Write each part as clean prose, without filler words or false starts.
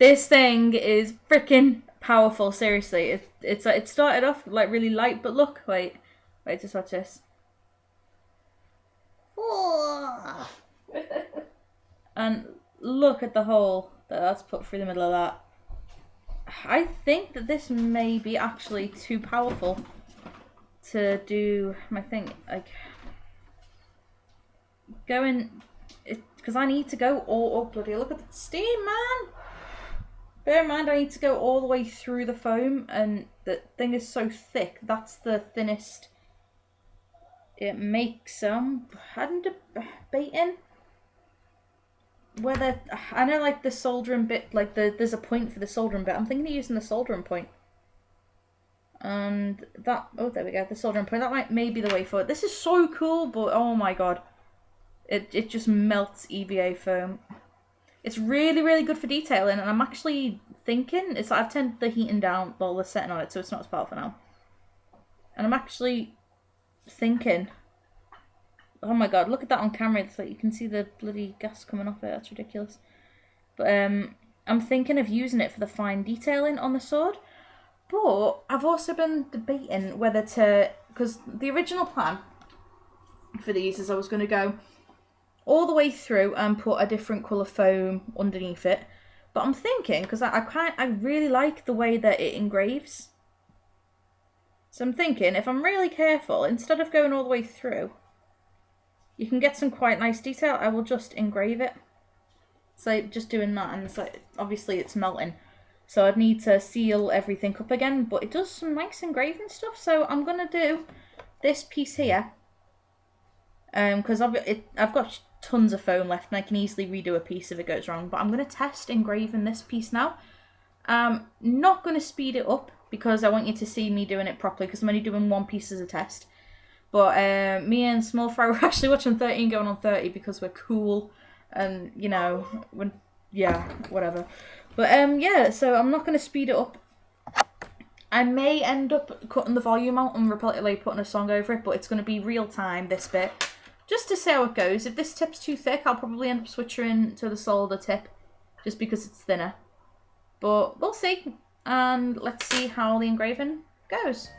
This thing is freaking powerful, seriously. It started off like really light, but look, wait, just watch this. And look at the hole that's put through the middle of that. I think that this may be actually too powerful to do my thing. Like, going, because I need to go all up. Bloody look at the steam, man. Bear in mind, I need to go all the way through the foam, and the thing is so thick. That's the thinnest it makes. I'm debating whether, I know like the soldering bit, like there's a point for the soldering bit. I'm thinking of using the soldering point. And that, oh, there we go, the soldering point. That may be the way forward. This is so cool, but oh my god. It just melts EVA foam. It's really, really good for detailing, and I'm actually thinking, I've turned the heating down, well, the setting on it, so it's not as powerful now. And I'm actually thinking, oh my god, look at that on camera, it's like you can see the bloody gas coming off it, that's ridiculous. But I'm thinking of using it for the fine detailing on the sword, but I've also been debating whether to, because the original plan for these is I was going to go all the way through and put a different colour foam underneath it. But I'm thinking, because I really like the way that it engraves. So I'm thinking, if I'm really careful, instead of going all the way through, you can get some quite nice detail. I will just engrave it. So just doing that, and so obviously it's melting. So I'd need to seal everything up again, but it does some nice engraving stuff. So I'm going to do this piece here. Because I've got tons of foam left and I can easily redo a piece if it goes wrong, but I'm going to test engraving this piece now. Not going to speed it up because I want you to see me doing it properly, because I'm only doing one piece as a test. But me and Small Fry were actually watching 13 going on 30 because we're cool, and you know, yeah, whatever. But yeah, so I'm not going to speed it up. I may end up cutting the volume out and repeatedly putting a song over it, but it's going to be real time, this bit. Just to see how it goes. If this tip's too thick, I'll probably end up switching to the solder tip, just because it's thinner. But we'll see, and let's see how the engraving goes.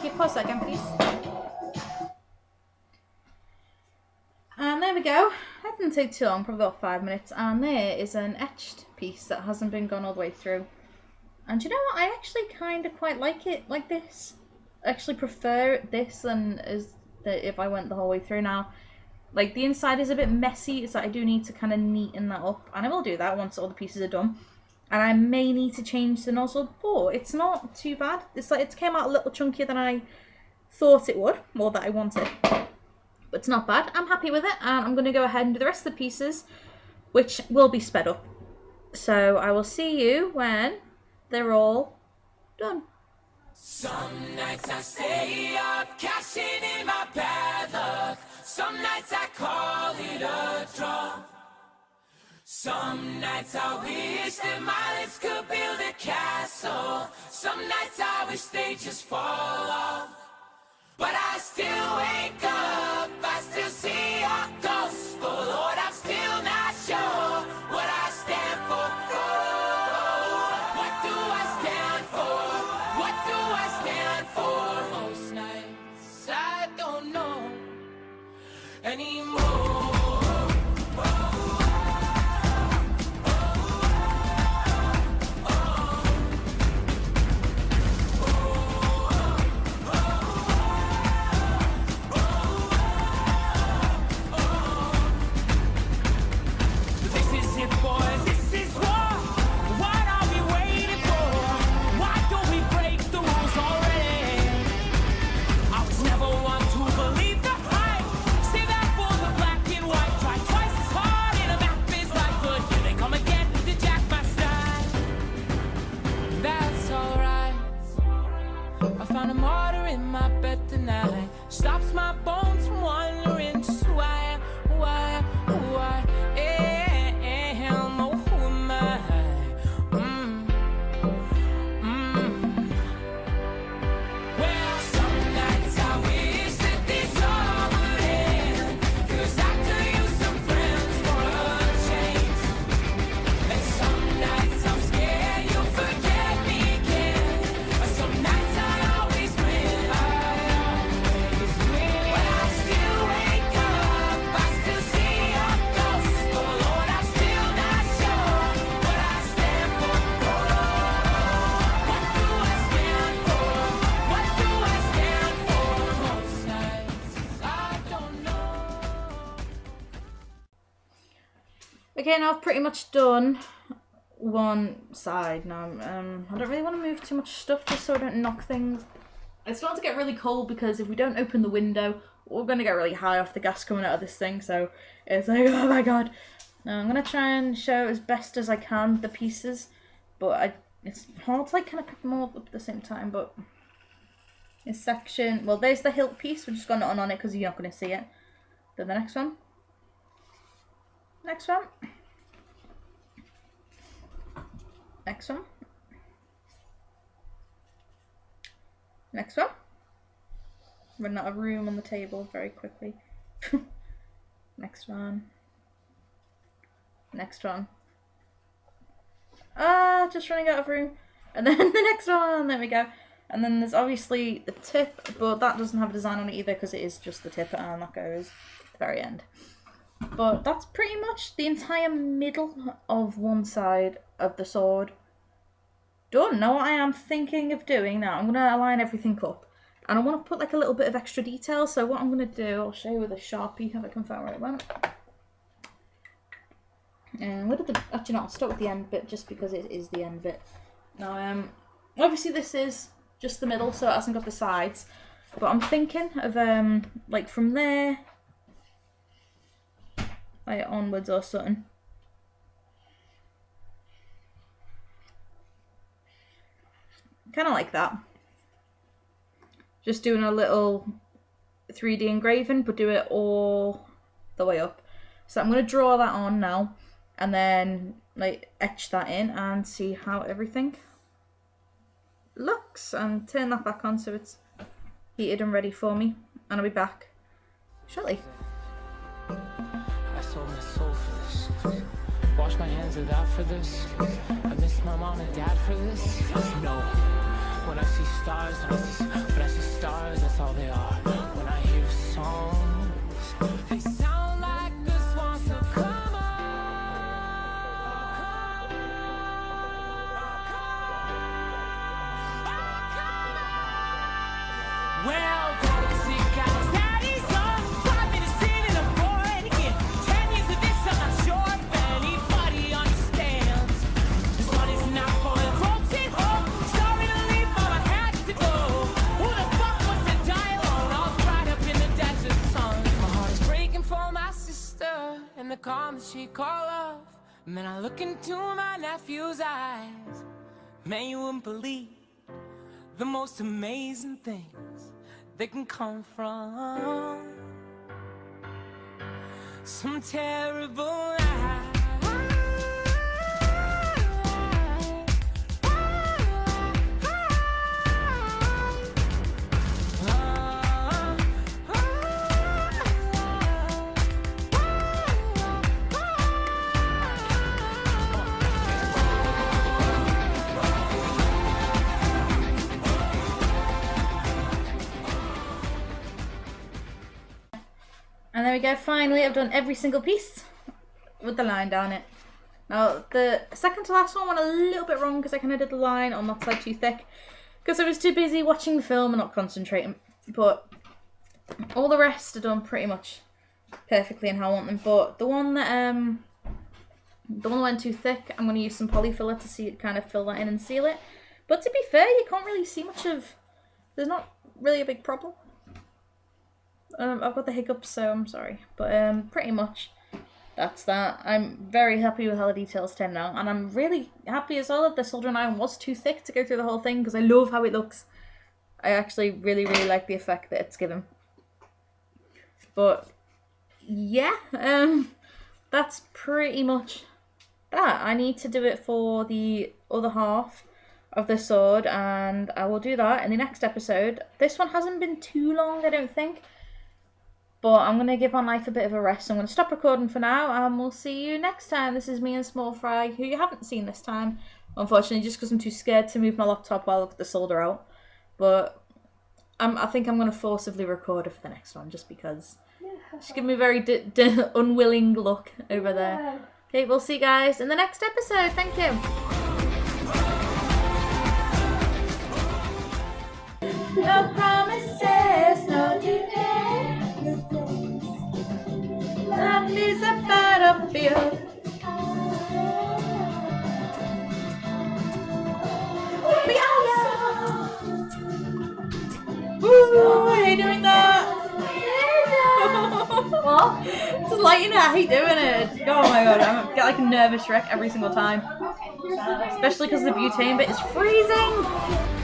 Thank you. Pause that again, please. And there we go. That didn't take too long, probably about 5 minutes. And there is an etched piece that hasn't been gone all the way through. And you know what? I actually kind of quite like it like this. I actually prefer this than if I went the whole way through now. Like, the inside is a bit messy, so I do need to kind of neaten that up. And I will do that once all the pieces are done. And I may need to change the nozzle, but it's not too bad. It's like, it came out a little chunkier than I thought it would, or that I wanted. But it's not bad. I'm happy with it, and I'm going to go ahead and do the rest of the pieces, which will be sped up. So I will see you when they're all done. Some nights I stay up, cashing in my bad luck. Some nights I call it a draw. Some nights I wish that my lips could build a castle. Some nights I wish they just fall off. But I still wake up, I still see your ghost. Oh Lord, I'm still not sure what I stand for. Oh, what do I stand for? What do I stand for? Most nights I don't know anymore. Found a martyr in my bed tonight. Stops my bones from wandering. Just why am, oh, who am I? Well, some nights I wish that this all would end, 'cause I could use some friends for a change. And some nights I'm scared you'll forget me again. Some nights I Okay, now I've pretty much done one side now. I don't really want to move too much stuff just so I don't knock things. It's starting to get really cold because if we don't open the window, we're going to get really high off the gas coming out of this thing. So it's like, oh my god. Now I'm going to try and show as best as I can the pieces. But it's hard to like kind of pick them all up at the same time. But this section, well, there's the hilt piece. We're just going to on it because you're not going to see it. Then the next one. Next one. Next one. Next one. Running out of room on the table very quickly. Next one. Next one. Just running out of room. And then the next one. There we go. And then there's obviously the tip, but that doesn't have a design on it either because it is just the tip, and that goes at the very end. But that's pretty much the entire middle of one side of the sword done. Now what I am thinking of doing now, I'm going to align everything up. And I want to put like a little bit of extra detail. So what I'm going to do, I'll show you with a Sharpie if I can find where it went. And where did the, actually no, I'll start with the end bit just because it is the end bit. Now obviously this is just the middle, so it hasn't got the sides. But I'm thinking of like from there, like onwards or something. Kind of like that. Just doing a little 3D engraving, but do it all the way up. So I'm going to draw that on now, and then like etch that in and see how everything looks, and turn that back on so it's heated and ready for me, and I'll be back shortly. I sold my soul for this. Wash my hands of that for this. I miss my mom and dad for this. No. When I see stars, when I see stars. in the calm that she call off. And then I look into my nephew's eyes. Man, you wouldn't believe the most amazing things that can come from some terrible lie. And there we go, finally I've done every single piece with the line down it. Now the second to last one went a little bit wrong because I kind of did the line on that side too thick because I was too busy watching the film and not concentrating. But all the rest are done pretty much perfectly in how I want them. But the one that went too thick, I'm going to use some polyfiller to see it kind of fill that in and seal it. But to be fair, you can't really see much of, there's not really a big problem. I've got the hiccups, so I'm sorry. But pretty much that's that. I'm very happy with how the details turned out. And I'm really happy as well that the soldering iron was too thick to go through the whole thing because I love how it looks. I actually really, really like the effect that it's given. But yeah, that's pretty much that. I need to do it for the other half of the sword, and I will do that in the next episode. This one hasn't been too long, I don't think. But I'm going to give my knife a bit of a rest. So I'm going to stop recording for now, and we'll see you next time. This is me and Small Fry, who you haven't seen this time, unfortunately, just because I'm too scared to move my laptop while I look at the solder out. But I think I'm going to forcibly record it for the next one, just because. She's giving me a very unwilling look over there. Okay, we'll see you guys in the next episode. Thank you. No promises, no defense. Love is a battlefield. Woo! I hate doing that. What? Just lighting it. I hate doing it. Oh my god, I get like a nervous wreck every single time. Especially because the butane bit is freezing.